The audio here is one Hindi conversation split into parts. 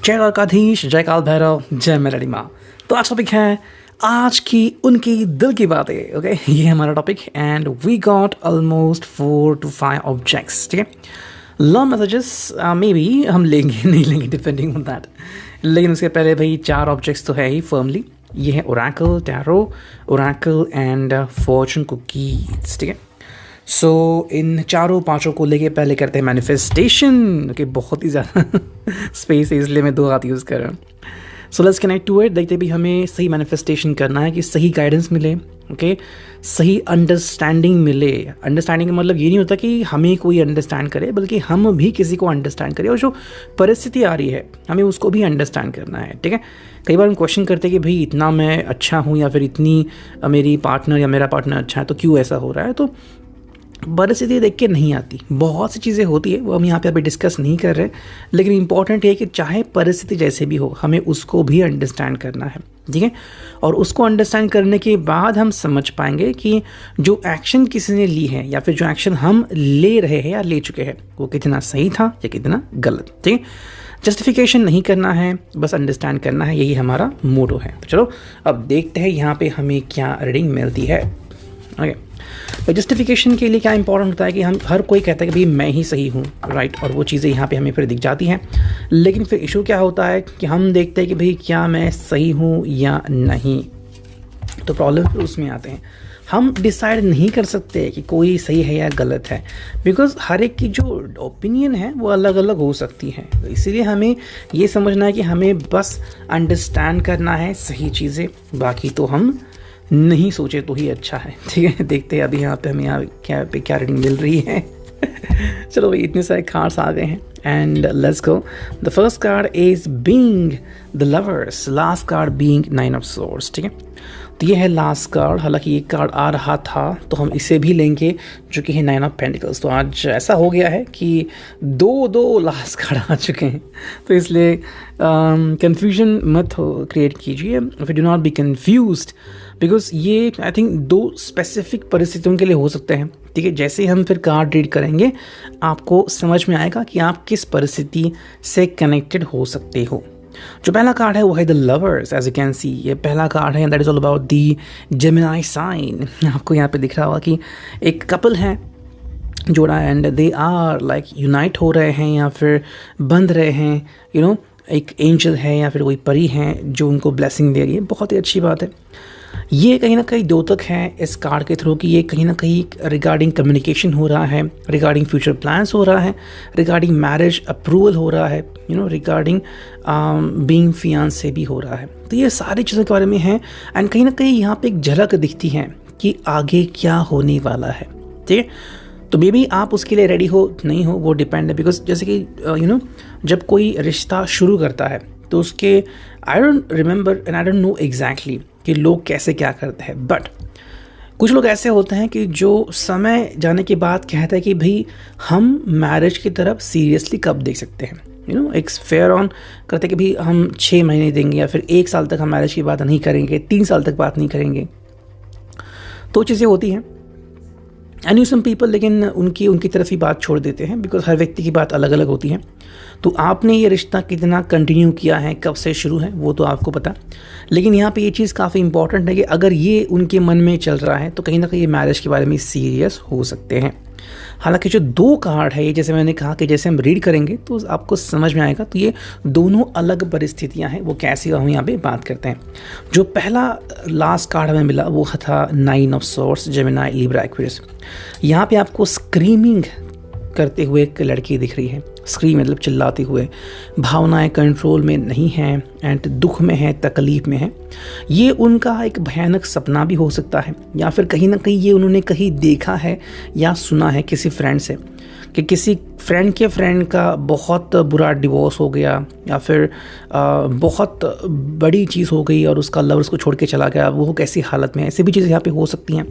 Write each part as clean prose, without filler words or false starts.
जय द्वारकाधीश, जय काल भैरव, जय मेलडी माँ। तो आज टॉपिक है आज की उनकी दिल की बातें। ओके, ये है हमारा topic and we got almost 4 to 5 objects. ठीक है, लॉन्ग मैसेजेस मे बी हम लेंगे नहीं लेंगे डिपेंडिंग ऑन दैट, लेकिन उसके पहले भाई 4 ऑब्जेक्ट्स तो है ही फर्मली। ये है Oracle, tarot, Oracle and Fortune cookies. ठीक है, सो इन चारों पांचों को लेके पहले करते हैं मैनिफेस्टेशन। ओके, बहुत ही ज़्यादा स्पेस है इसलिए मैं 2 हाथ यूज़ कर रहा हूँ। So let's connect to it. देखते भी हमें सही मैनिफेस्टेशन करना है कि सही गाइडेंस मिले, ओके, सही अंडरस्टैंडिंग मिले। अंडरस्टैंडिंग का मतलब ये नहीं होता कि हमें कोई अंडरस्टैंड करे, बल्कि हम भी किसी को अंडरस्टैंड करें और जो परिस्थिति आ रही है हमें उसको भी अंडरस्टैंड करना है। ठीक है, कई बार हम क्वेश्चन करते हैं कि भाई इतना मैं अच्छा हूँ या फिर इतनी मेरी पार्टनर या मेरा पार्टनर अच्छा है तो क्यों ऐसा हो रहा है। तो परिस्थिति देख के नहीं आती, बहुत सी चीज़ें होती है वो हम यहाँ पे अभी डिस्कस नहीं कर रहे, लेकिन इंपॉर्टेंट है कि चाहे परिस्थिति जैसे भी हो हमें उसको भी अंडरस्टैंड करना है। ठीक है, और उसको अंडरस्टैंड करने के बाद हम समझ पाएंगे कि जो एक्शन किसी ने ली है या फिर जो एक्शन हम ले रहे हैं या ले चुके हैं वो कितना सही था या कितना गलत। ठीक है, जस्टिफिकेशन नहीं करना है, बस अंडरस्टैंड करना है, यही हमारा मोटो है। तो चलो अब देखते हैं यहाँ पे हमें क्या रीडिंग मिलती है। ओके, तो जस्टिफिकेशन के लिए क्या इंपॉर्टेंट होता है कि हम हर कोई कहता है कि भाई मैं ही सही हूँ, राइट, और वो चीज़ें यहाँ पे हमें फिर दिख जाती हैं। लेकिन फिर इशू क्या होता है कि हम देखते हैं कि भाई क्या मैं सही हूँ या नहीं, तो प्रॉब्लम फिर उसमें आते हैं। हम डिसाइड नहीं कर सकते कि कोई सही है या गलत है, बिकॉज हर एक की जो ओपिनियन है वो अलग अलग हो सकती है। तो इसीलिए हमें ये समझना है कि हमें बस अंडरस्टैंड करना है सही चीज़ें, बाकी तो हम नहीं सोचे तो ही अच्छा है। ठीक है, देखते हैं अभी यहाँ पे हमें क्या रीडिंग मिल रही है। चलो भाई, इतने सारे कार्ड्स आ गए हैं and let's go. The first card is being the lovers, last card being 9 of Swords। ठीक है, तो ये है लास्ट कार्ड। हालांकि ये कार्ड आ रहा था तो हम इसे भी लेंगे, जो कि है 9 of Pentacles। तो आज ऐसा हो गया है कि 2 लास्ट कार्ड आ चुके हैं, तो इसलिए कंफ्यूजन मत क्रिएट कीजिए, फिर do not be confused, because ये आई थिंक 2 स्पेसिफिक परिस्थितियों के लिए हो सकते हैं। ठीक है, जैसे हम फिर कार्ड रीड करेंगे आपको समझ में आएगा कि आप किस परिस्थिति से कनेक्टेड हो सकते हो। जो पहला कार्ड है वो है the lovers. As you can see, ये पहला कार्ड है, that is all about the Gemini sign. आपको यहाँ पे दिख रहा होगा कि एक कपल है जोड़ा and they are like unite हो रहे हैं या फिर बंध रहे हैं, यू नो, एक एंजल है या फिर कोई परी है जो उनको ब्लेसिंग दे रही है। बहुत ही अच्छी बात है। ये कहीं ना कहीं द्योतक है इस कार्ड के थ्रू कि ये कहीं ना कहीं रिगार्डिंग कम्युनिकेशन हो रहा है, रिगार्डिंग फ्यूचर प्लान्स हो रहा है, रिगार्डिंग मैरिज अप्रूवल हो रहा है, you know, regarding being fiance भी हो रहा है। तो ये सारी चीज़ों के बारे में है एंड कहीं ना कहीं यहाँ पे एक झलक दिखती है कि आगे क्या होने वाला है। ठीक है, तो मे बी आप उसके लिए रेडी हो नहीं हो वो डिपेंड है, बिकॉज जैसे कि यू नो जब कोई रिश्ता शुरू करता है तो उसके I don't remember and I don't know exactly कि लोग कैसे क्या करते हैं, बट कुछ लोग ऐसे होते हैं कि जो समय जाने के बाद कहते हैं कि भाई हम मैरिज की तरफ सीरियसली कब देख सकते हैं, यू नो, एक फेयर ऑन करते हैं कि भाई हम 6 महीने देंगे या फिर 1 साल तक हम मैरिज की बात नहीं करेंगे, 3 साल तक बात नहीं करेंगे। तो चीज़ें होती हैं एंड यू सम पीपल, लेकिन उनकी तरफ ही बात छोड़ देते हैं, बिकॉज हर व्यक्ति की बात अलग अलग होती है। तो आपने ये रिश्ता कितना कंटिन्यू किया है, कब से शुरू है, वो तो आपको पता। लेकिन यहाँ पे ये चीज़ काफ़ी इंपॉर्टेंट है कि अगर ये उनके मन में चल रहा है तो कहीं ना कहीं ये मैरिज के बारे में सीरियस हो सकते हैं। हालांकि जो 2 कार्ड है ये, जैसे मैंने कहा कि जैसे हम रीड करेंगे तो आपको समझ में आएगा, तो ये दोनों अलग परिस्थितियां हैं, वो कैसी हम यहाँ पे बात करते हैं। जो पहला लास्ट कार्ड हमें मिला वो था 9 of Swords, Gemini, Libra, Aquarius. यहाँ पे आपको स्क्रीमिंग करते हुए एक लड़की दिख रही है। स्क्रीम मतलब चिल्लाते हुए, भावनाएं कंट्रोल में नहीं हैं एंड दुख में है, तकलीफ में है। ये उनका एक भयानक सपना भी हो सकता है, या फिर कहीं ना कहीं ये उन्होंने कहीं देखा है या सुना है किसी फ्रेंड से कि किसी फ्रेंड के फ्रेंड का बहुत बुरा डिवोर्स हो गया या फिर बहुत बड़ी चीज़ हो गई और उसका लवर उसको छोड़ के चला गया, वो कैसी हालत में है। ऐसी भी चीज़ें यहाँ पे हो सकती हैं।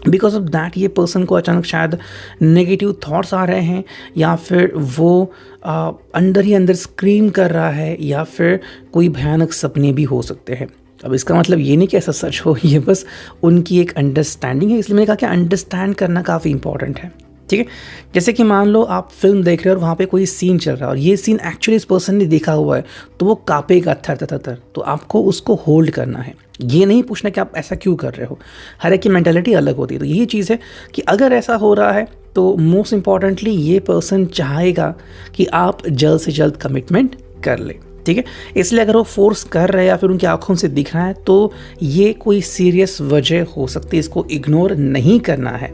बिकॉज ऑफ दैट ये पर्सन को अचानक शायद नेगेटिव थॉट्स आ रहे हैं, या फिर वो अंदर ही अंदर स्क्रीम कर रहा है, या फिर कोई भयानक सपने भी हो सकते हैं। अब इसका मतलब ये नहीं कि ऐसा सच हो, ये बस उनकी एक अंडरस्टैंडिंग है। इसलिए मैंने कहा कि अंडरस्टैंड करना काफ़ी इंपॉर्टेंट है। ठीक है। जैसे कि मान लो आप फिल्म देख रहे हो और वहाँ पे कोई सीन चल रहा है और ये सीन एक्चुअली इस पर्सन ने देखा हुआ है, तो वो कांपेगा थर थर थर, तो आपको उसको होल्ड करना है। ये नहीं पूछना कि आप ऐसा क्यों कर रहे हो, हर एक की मेंटालिटी अलग होती है। तो यही चीज़ है कि अगर ऐसा हो रहा है तो मोस्ट इम्पॉर्टेंटली ये पर्सन चाहेगा कि आप जल्द से जल्द कमिटमेंट कर ले, ठीक है। इसलिए अगर वो फोर्स कर रहे हैं या फिर उनकी आंखों से दिख रहा है तो ये कोई सीरियस वजह हो सकती है, इसको इग्नोर नहीं करना है।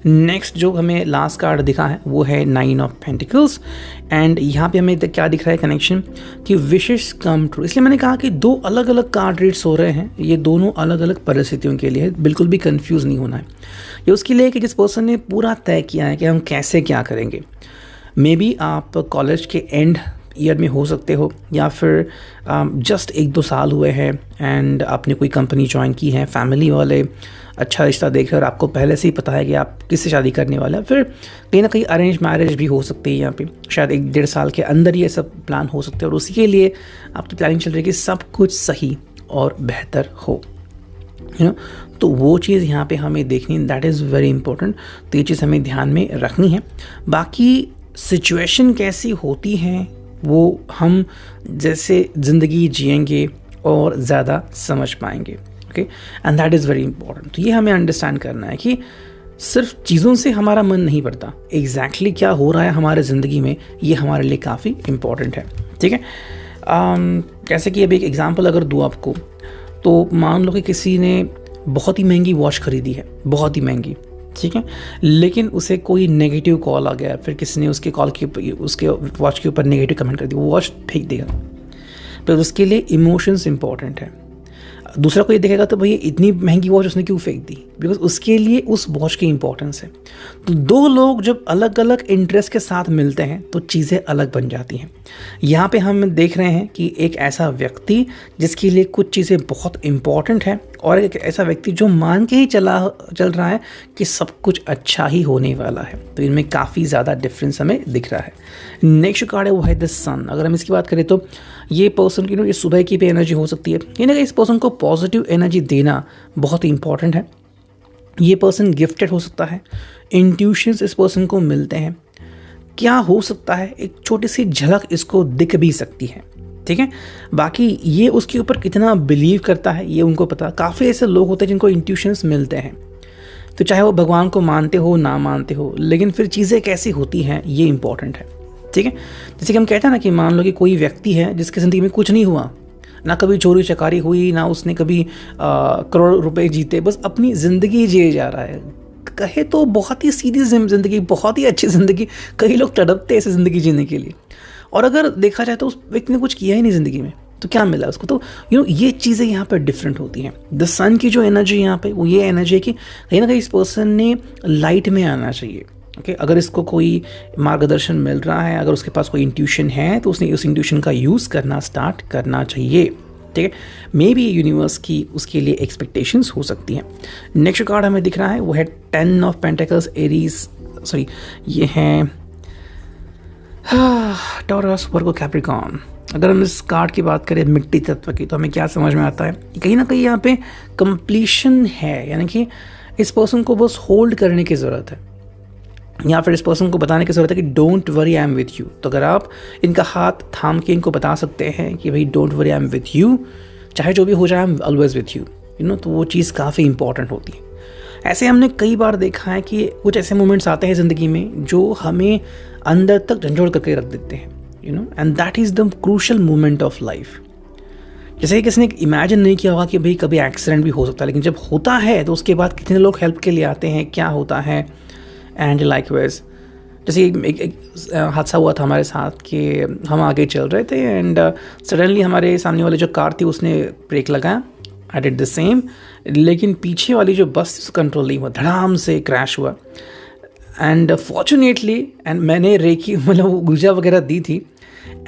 नेक्स्ट जो हमें लास्ट कार्ड दिखा है वो है 9 ऑफ पेंटिकल्स एंड यहाँ पे हमें क्या दिख रहा है कनेक्शन कि विशेस कम ट्रू। इसलिए मैंने कहा कि दो अलग अलग कार्ड रीड्स हो रहे हैं, ये दोनों अलग अलग परिस्थितियों के लिए है, बिल्कुल भी कंफ्यूज नहीं होना है। ये उसके लिए कि जिस पर्सन ने पूरा तय किया है कि हम कैसे क्या करेंगे। मे बी आप कॉलेज के एंड ईयर में हो सकते हो या फिर जस्ट 1-2 साल हुए हैं एंड आपने कोई कंपनी ज्वाइन की है, फैमिली वाले अच्छा रिश्ता देख रहे हैं और आपको पहले से ही पता है कि आप किससे शादी करने वाले हैं। फिर कहीं ना कहीं अरेंज मैरिज भी हो सकती है, यहाँ पे शायद 1-1.5 साल के अंदर ये सब प्लान हो सकते हैं और उसी के लिए आपकी प्लानिंग चल रही है कि सब कुछ सही और बेहतर हो, यू नो। तो वो चीज़ यहाँ पे हमें देखनी, दैट इज़ वेरी इंपॉर्टेंट। तो ये चीज़ हमें ध्यान में रखनी है। बाकी सिचुएशन कैसी होती हैं वो हम जैसे ज़िंदगी जिएंगे और ज़्यादा समझ पाएंगे, okay, and that is very important. तो ये हमें अंडरस्टैंड करना है कि सिर्फ चीज़ों से हमारा मन नहीं भरता, एग्जैक्टली क्या हो रहा है हमारे ज़िंदगी में ये हमारे लिए काफ़ी इम्पॉर्टेंट है, ठीक है। जैसे कि अभी एक एग्जांपल अगर दूँ आपको, तो मान लो कि किसी ने बहुत ही महंगी वॉच खरीदी है, बहुत ही महंगी, ठीक है, लेकिन उसे कोई नेगेटिव कॉल आ गया, फिर किसी ने उसके कॉल के उसके वॉच के ऊपर नेगेटिव कमेंट कर दिया, वो वॉच फेंक देगा। तो उसके लिए इमोशंस इंपॉर्टेंट है। दूसरा कोई देखेगा तो भैया इतनी महंगी वॉच उसने क्यों फेंक दी, बिकॉज उसके लिए उस वॉच की इंपॉर्टेंस है। तो दो लोग जब अलग अलग इंटरेस्ट के साथ मिलते हैं तो चीज़ें अलग बन जाती हैं। यहाँ पे हम देख रहे हैं कि एक ऐसा व्यक्ति जिसके लिए कुछ चीज़ें बहुत इंपॉर्टेंट है और एक ऐसा व्यक्ति जो मान के ही चल रहा है कि सब कुछ अच्छा ही होने वाला है। तो इनमें काफ़ी ज़्यादा डिफरेंस हमें दिख रहा है। नेक्स्ट कार्ड है वो है द सन। अगर हम इसकी बात करें तो ये पर्सन की ये सुबह की भी एनर्जी हो सकती है, कहीं ना कहीं इस पर्सन को पॉजिटिव एनर्जी देना बहुत ही इंपॉर्टेंट है। ये पर्सन गिफ्टेड हो सकता है, इंट्यूशंस इस पर्सन को मिलते हैं, क्या हो सकता है एक छोटी सी झलक इसको दिख भी सकती है, ठीक है। बाकी ये उसके ऊपर कितना बिलीव करता है ये उनको पता। काफ़ी ऐसे लोग होते हैं जिनको इंट्यूशंस मिलते हैं, तो चाहे वो भगवान को मानते हो ना मानते हो, लेकिन फिर चीज़ें कैसी होती हैं ये इंपॉर्टेंट है, ठीक है। जैसे कि हम कहते हैं ना कि मान लो कि कोई व्यक्ति है जिसकी ज़िंदगी में कुछ नहीं हुआ, ना कभी चोरी चकारी हुई, ना उसने कभी करोड़ रुपए जीते, बस अपनी ज़िंदगी जिए जा रहा है। कहे तो बहुत ही सीधी ज़िंदगी, बहुत ही अच्छी ज़िंदगी, कई लोग तड़पते ऐसे ज़िंदगी जीने के लिए। और अगर देखा जाए तो उस व्यक्ति ने कुछ किया ही नहीं ज़िंदगी में, तो क्या मिला उसको। तो ये चीज़ें यहाँ पर डिफरेंट होती हैं। द सन की जो एनर्जी यहाँ पे वो ये एनर्जी है कि कहीं ना कहीं इस पर्सन ने लाइट में आना चाहिए, ओके। अगर इसको कोई मार्गदर्शन मिल रहा है, अगर उसके पास कोई इंट्यूशन है तो उसने उस इंट्यूशन का यूज़ करना स्टार्ट करना चाहिए, ठीक है। मे बी यूनिवर्स की उसके लिए एक्सपेक्टेशंस हो सकती हैं। नेक्स्ट कार्ड हमें दिख रहा है वो है 10 ऑफ पेंटिकल्स एरीज, सॉरी ये है टॉरस, वर्गो, कैप्रिकॉर्न। अगर हम इस कार्ड की बात करें मिट्टी तत्व की, तो हमें क्या समझ में आता है, कहीं ना कहीं यहाँ पे कंप्लीशन है, यानी कि इस पर्सन को बस होल्ड करने की ज़रूरत है, या फिर इस पर्सन को बताने की ज़रूरत है कि don't worry I am with you. तो अगर आप इनका हाथ थाम के इनको बता सकते हैं कि भाई don't worry I am with you, चाहे जो भी हो जाए I am always with you, तो वो चीज़ काफ़ी इंपॉर्टेंट होती है। ऐसे हमने कई बार देखा है कि कुछ ऐसे मोमेंट्स आते हैं ज़िंदगी में जो हमें अंदर तक झंझोड़ करके रख देते हैं, and that is the crucial moment of life. जैसे कि किसी ने इमेजिन नहीं किया होगा कि भाई कभी एक्सीडेंट भी हो सकता है, लेकिन जब होता है तो उसके बाद कितने लोग हेल्प के लिए आते हैं, क्या होता है। एंड लाइकवाइज जैसे एक हादसा हुआ था हमारे साथ कि हम आगे चल रहे थे एंड सडनली हमारे सामने वाली जो कार थी उसने ब्रेक लगाया, आई डिड द सेम, लेकिन पीछे वाली जो बस कंट्रोल नहीं हुआ, धड़ाम से क्रैश हुआ। एंड फॉर्चुनेटली मैंने रेकी मतलब ऊर्जा वगैरह दी थी।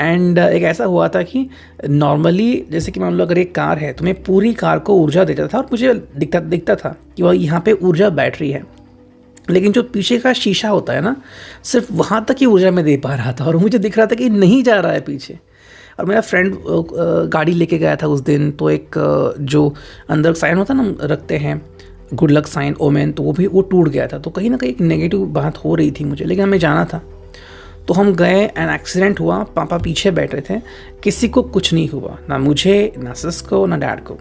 एंड एक ऐसा हुआ था कि नॉर्मली जैसे कि मान लो अगर एक कार है तो मैं पूरी कार को ऊर्जा देता था और मुझे दिखता था कि वह यहाँ पे ऊर्जा बैटरी है, लेकिन जो पीछे का शीशा होता है ना, सिर्फ वहाँ तक ही ऊर्जा में दे पा रहा था और मुझे दिख रहा था कि नहीं जा रहा है पीछे। और मेरा फ्रेंड गाड़ी लेके गया था उस दिन, तो एक जो अंदर साइन होता है ना रखते हैं गुड लक साइन ओमेन, तो वो टूट गया था। तो कहीं ना कहीं एक नेगेटिव बात हो रही थी मुझे, लेकिन हमें जाना था। तो हम गए एंड एक्सीडेंट हुआ, पापा पीछे बैठे थे, किसी को कुछ नहीं हुआ, ना मुझे, ना सस को, ना डैड को,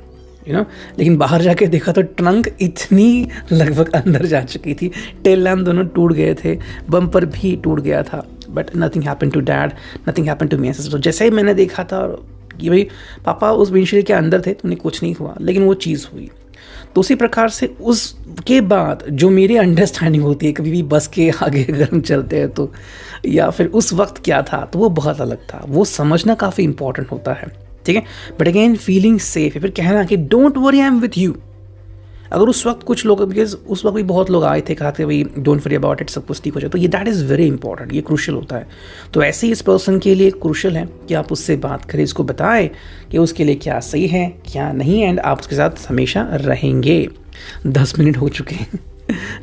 लेकिन बाहर जाके देखा तो ट्रंक इतनी लगभग अंदर जा चुकी थी, टेल लैम्प दोनों टूट गए थे, बम्पर भी टूट गया था, but nothing happen to dad, nothing happen to me and sister. तो जैसे ही मैंने देखा था कि भाई पापा उस विंडशील्ड के अंदर थे तो उन्हें कुछ नहीं हुआ, लेकिन वो चीज़ हुई। तो उसी प्रकार से उसके बाद जो मेरी अंडरस्टैंडिंग होती है कभी भी बस के आगे अगर हम चलते हैं तो, या फिर उस वक्त क्या था, तो वो बहुत अलग था। वो समझना काफ़ी इंपॉर्टेंट होता है, ठीक है। बट अगेन फीलिंग सेफ है, फिर कहना कि don't worry I am with you. अगर उस वक्त कुछ लोग, बिकॉज उस वक्त भी बहुत लोग आए थे, कहा थे भाई डोंट वरी अबाउट इट, सब कुछ ठीक हो जाए, तो ये दैट इज़ वेरी इंपॉर्टेंट, ये क्रूशियल होता है। तो ऐसे ही इस पर्सन के लिए क्रूशियल है कि आप उससे बात करें, उसको बताएं कि उसके लिए क्या सही है क्या नहीं, एंड आप उसके साथ हमेशा रहेंगे। 10 मिनट हो चुके हैं।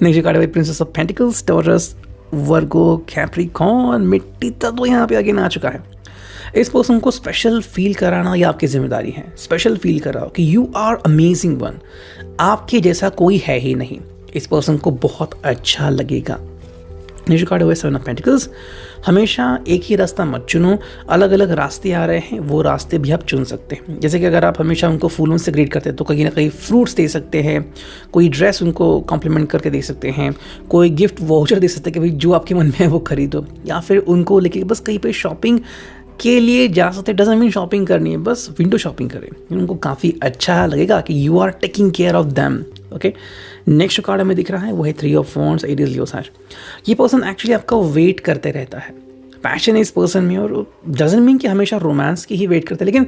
नेक्स्ट कार्ड है princess of pentacles, taurus, Virgo, Capricorn, मिट्टी तत्व तो यहाँ पे आगे आ चुका है। इस पर्सन को स्पेशल फील कराना ये आपकी जिम्मेदारी है। स्पेशल फील कराओ कि यू आर अमेजिंग वन, आपके जैसा कोई है ही नहीं। इस पर्सन को बहुत अच्छा लगेगा। नेक्स्ट कार्ड हुआ 7 ऑफ पेंटिकल्स, हमेशा एक ही रास्ता मत चुनो, अलग अलग रास्ते आ रहे हैं, वो रास्ते भी आप चुन सकते हैं। जैसे कि अगर आप हमेशा उनको फूलों से ग्रीट करते हैं तो कहीं ना कहीं फ्रूट्स दे सकते हैं, कोई ड्रेस उनको कॉम्प्लीमेंट करके दे सकते हैं, कोई गिफ्ट वाउचर दे सकते हैं कि भाई जो आपके मन में है वो खरीदो, या फिर उनको लेके बस कहीं पे शॉपिंग के लिए जा सकते। डजंट मीन शॉपिंग करनी है, बस विंडो शॉपिंग करें, उनको काफ़ी अच्छा लगेगा कि you are taking care of them. Okay, next card हमें दिख रहा है वो है 3 of wands, it is Leo side. ये पर्सन एक्चुअली आपका वेट करते रहता है, पैशन है इस पर्सन में, और डजंट मीन कि हमेशा रोमांस की ही वेट करते हैं, लेकिन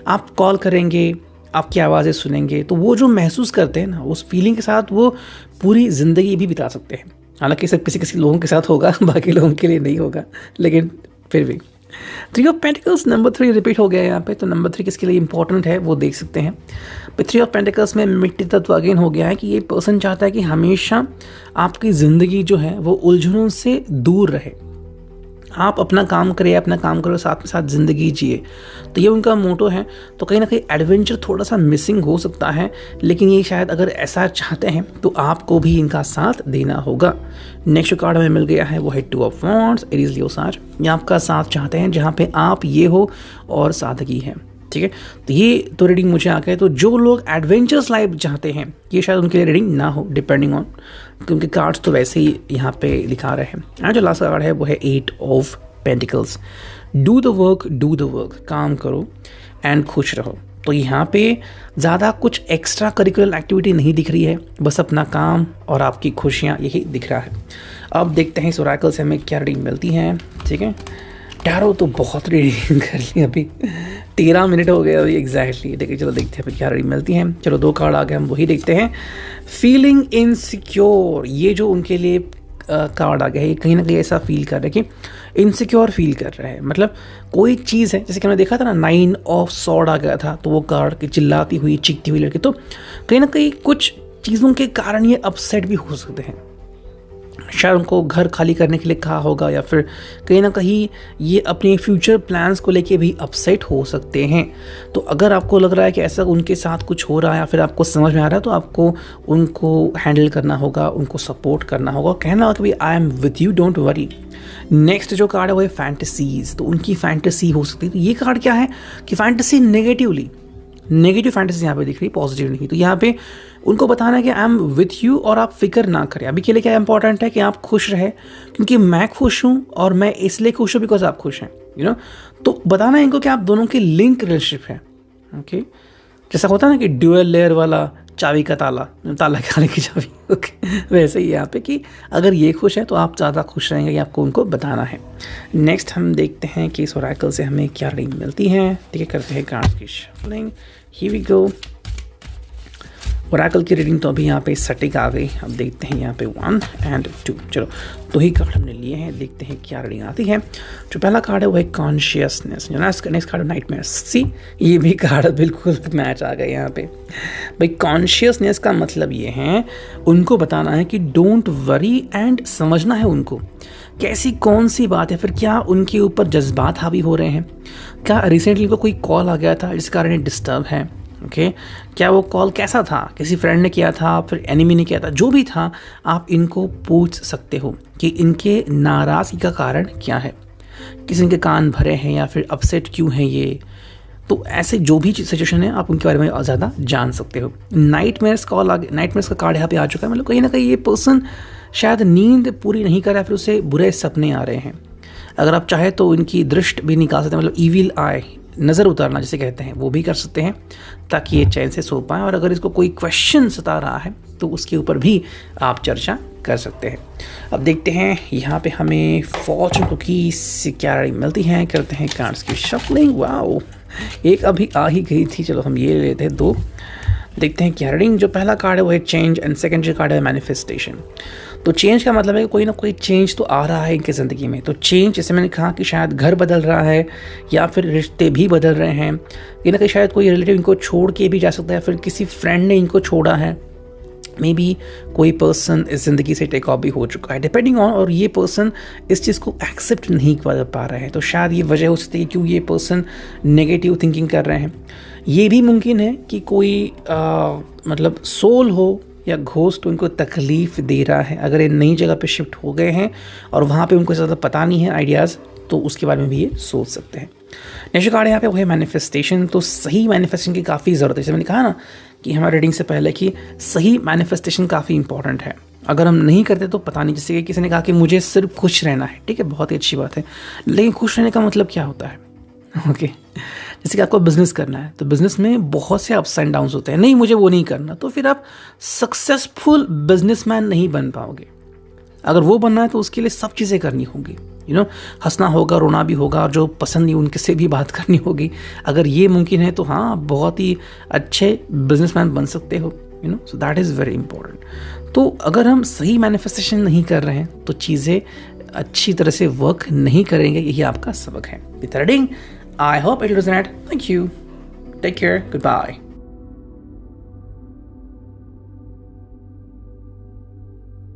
आप कॉल करेंगे, आपकी आवाज़ें सुनेंगे, तो वो जो महसूस करते हैं ना, उस फीलिंग के साथ वो पूरी ज़िंदगी भी बिता सकते हैं। हालांकि सिर्फ किसी किसी लोगों के साथ होगा, बाकी लोगों के लिए नहीं होगा, लेकिन फिर भी 3 ऑफ पेंटिकल्स नंबर 3 रिपीट हो गया है यहाँ पे। तो नंबर 3 किसके लिए इंपॉर्टेंट है वो देख सकते हैं। 3 ऑफ पेंटिकल्स में मिट्टी तत्व अगेन हो गया है कि ये पर्सन चाहता है कि हमेशा आपकी ज़िंदगी जो है वो उलझनों से दूर रहे, आप अपना काम करें, अपना काम करो, साथ में साथ ज़िंदगी जिए, तो ये उनका मोटो है। तो कहीं ना कहीं एडवेंचर थोड़ा सा मिसिंग हो सकता है, लेकिन ये शायद अगर ऐसा चाहते हैं तो आपको भी इनका साथ देना होगा। नेक्स्ट कार्ड हमें मिल गया है वो है 2 of wands, it is Leo side. ये आपका साथ चाहते हैं जहाँ पे आप ये हो और सादगी है, ठीक है। तो ये तो रीडिंग मुझे आ गए। तो जो लोग एडवेंचरस लाइफ चाहते हैं ये शायद उनके लिए रीडिंग ना हो, डिपेंडिंग ऑन, क्योंकि कार्ड्स तो वैसे ही यहाँ पे दिखा रहे हैं। और जो लास्ट कार्ड है वो है 8 of pentacles, do the work, काम करो एंड खुश रहो। तो यहाँ पे ज़्यादा कुछ एक्स्ट्रा करिकुलर एक्टिविटी नहीं दिख रही है, बस अपना काम और आपकी खुशियाँ यही दिख रहा है। अब देखते हैं इस ओरेकल से हमें क्या रीडिंग मिलती है, ठीक है। टैरो तो बहुत रीडिंग कर ली, अभी 13 मिनट हो गए अभी एग्जैक्टली। देखिए चलो देखते हैं फिर क्या रीडिंग मिलती है। चलो 2 कार्ड आ गए, हम वही देखते हैं। फीलिंग इनसिक्योर, ये जो उनके लिए कार्ड आ गया है, कहीं ना कहीं ऐसा फील कर रहे हैं कि इनसिक्योर फील कर रहे हैं। मतलब कोई चीज़ है, जैसे कि हमने देखा था ना 9 ऑफ सॉर्ड आ गया था, तो वो कार्ड की चिल्लाती हुई चीखती हुई लड़की, तो कहीं ना कहीं कुछ चीज़ों के कारण ये अपसेट भी हो सकते हैं। शायद उनको घर खाली करने के लिए कहा होगा, या फिर कहीं ना कहीं ये अपने फ्यूचर प्लान्स को लेके भी अपसेट हो सकते हैं। तो अगर आपको लग रहा है कि ऐसा उनके साथ कुछ हो रहा है या फिर आपको समझ में आ रहा है, तो आपको उनको हैंडल करना होगा, उनको सपोर्ट करना होगा, कहना होगा कि भाई I am with you, don't worry. Next जो कार्ड है वो है फैंटेसीज, तो उनकी फैंटेसी हो सकती है। तो ये कार्ड क्या है कि फैंटेसी नेगेटिव फैंटेसी यहाँ पे दिख रही है, पॉजिटिव नहीं। तो यहाँ पे उनको बताना है कि आई एम विथ यू और आप फिक्र ना करें। अभी के लिए क्या इंपॉर्टेंट है कि आप खुश रहे, क्योंकि मैं खुश हूँ और मैं इसलिए खुश हूँ बिकॉज आप खुश हैं, यू नो। तो बताना है इनको कि आप दोनों की लिंक रिलेशनशिप है, ओके। जैसा होता है ना कि ड्यूअल लेयर वाला चाबी का ताला खाने की चाबी, ओके, वैसे ही यहाँ पे कि अगर ये खुश है तो आप ज़्यादा खुश रहेंगे, ये आपको उनको बताना है। नेक्स्ट हम देखते हैं कि इस ओरेकल से हमें क्या रीडिंग मिलती है, ठीक है। करते हैं कार्ड्स की shuffling, here we go. Oracle की रीडिंग तो अभी यहाँ पे सटीक आ गई। अब देखते हैं यहाँ पे 1 और 2, चलो 2 ही कार्ड हमने लिए हैं, देखते हैं क्या रीडिंग आती है। जो पहला कार्ड है वो है कॉन्शियसनेस, नेक्स्ट कार्ड नाइटमेयर। सी, ये भी कार्ड बिल्कुल मैच आ गए यहाँ पे। भाई कॉन्शियसनेस का मतलब ये है उनको बताना है कि डोंट वरी, एंड समझना है उनको कैसी कौन सी बात है, फिर क्या उनके ऊपर जज्बात हावी हो रहे हैं, क्या रिसेंटली को कोई कॉल आ गया था जिस कारण डिस्टर्ब है, ओके क्या वो कॉल कैसा था, किसी फ्रेंड ने किया था, फिर एनिमी ने किया था, जो भी था आप इनको पूछ सकते हो कि इनके नाराज़गी का कारण क्या है, किसी के कान भरे हैं या फिर अपसेट क्यों है ये। तो ऐसे जो भी सिचुएशन है आप उनके बारे में ज़्यादा जान सकते हो। नाइटमेयर्स का कार्ड यहाँ पे आ चुका है, मतलब कहीं ना कहीं ये पर्सन शायद नींद पूरी नहीं कर रहा है, फिर उसे बुरे सपने आ रहे हैं। अगर आप चाहे तो इनकी दृष्टि भी निकाल सकते हैं, मतलब ईविल आई, नज़र उतारना जिसे कहते हैं, वो भी कर सकते हैं ताकि ये चैन से सो पाएँ। और अगर इसको कोई क्वेश्चन सता रहा है तो उसके ऊपर भी आप चर्चा कर सकते हैं। अब देखते हैं यहाँ पे हमें फॉर्चून कुकीज क्या मिलती हैं। करते हैं कार्ड्स की शफलिंग। वाओ, एक अभी आ ही गई थी, चलो हम ये लेते हैं 2। देखते हैं क्या रीडिंग। जो पहला कार्ड है वो है चेंज एंड सेकंड जो कार्ड है मैनिफेस्टेशन। तो चेंज का मतलब है कि कोई ना कोई चेंज तो आ रहा है इनकी ज़िंदगी में। तो चेंज जैसे मैंने कहा कि शायद घर बदल रहा है या फिर रिश्ते भी बदल रहे हैं, कहीं ना कहीं शायद कोई रिलेटिव इनको छोड़ के भी जा सकता है, फिर किसी फ्रेंड ने इनको छोड़ा है, मे बी कोई पर्सन इस ज़िंदगी से टेक ऑफ भी हो चुका है, डिपेंडिंग ऑन, और ये पर्सन इस चीज़ को एक्सेप्ट नहीं कर पा रहे हैं। तो शायद ये वजह हो सकती है क्यों ये पर्सन नेगेटिव थिंकिंग कर रहे हैं। ये भी मुमकिन है कि कोई मतलब सोल हो या घोस्ट उनको तकलीफ़ दे रहा है। अगर ये नई जगह पे शिफ्ट हो गए हैं और वहाँ पे उनको ज़्यादा पता नहीं है आइडियाज़, तो उसके बारे में भी ये सोच सकते हैं। नेक्स्ट कार्ड यहाँ पे वो है मैनिफेस्टेशन। तो सही मैनिफेस्टेशन की काफ़ी ज़रूरत है। जैसे मैंने कहा ना कि हमारे रीडिंग से पहले कि सही मैनिफेस्टेशन काफ़ी इंपॉर्टेंट है। अगर हम नहीं करते तो पता नहीं, जैसे कि किसी ने कहा कि मुझे सिर्फ खुश रहना है, ठीक है, बहुत ही अच्छी बात है, लेकिन खुश रहने का मतलब क्या होता है? ओके जैसे कि आपको बिज़नेस करना है तो बिज़नेस में बहुत से अप्स एंड डाउन्स होते हैं, नहीं मुझे वो नहीं करना, तो फिर आप सक्सेसफुल बिजनेसमैन नहीं बन पाओगे। अगर वो बनना है तो उसके लिए सब चीज़ें करनी होंगी, हंसना होगा, रोना भी होगा, और जो पसंद नहीं उनके से भी बात करनी होगी। अगर ये मुमकिन है तो हाँ, बहुत ही अच्छे बिजनेसमैन बन सकते हो, so that is very important. तो अगर हम सही मैनिफेस्टेशन नहीं कर रहे हैं तो चीज़ें अच्छी तरह से वर्क नहीं करेंगे, यही आपका सबक है। With reading, I hope it will resonate. Thank you. Take care. Goodbye.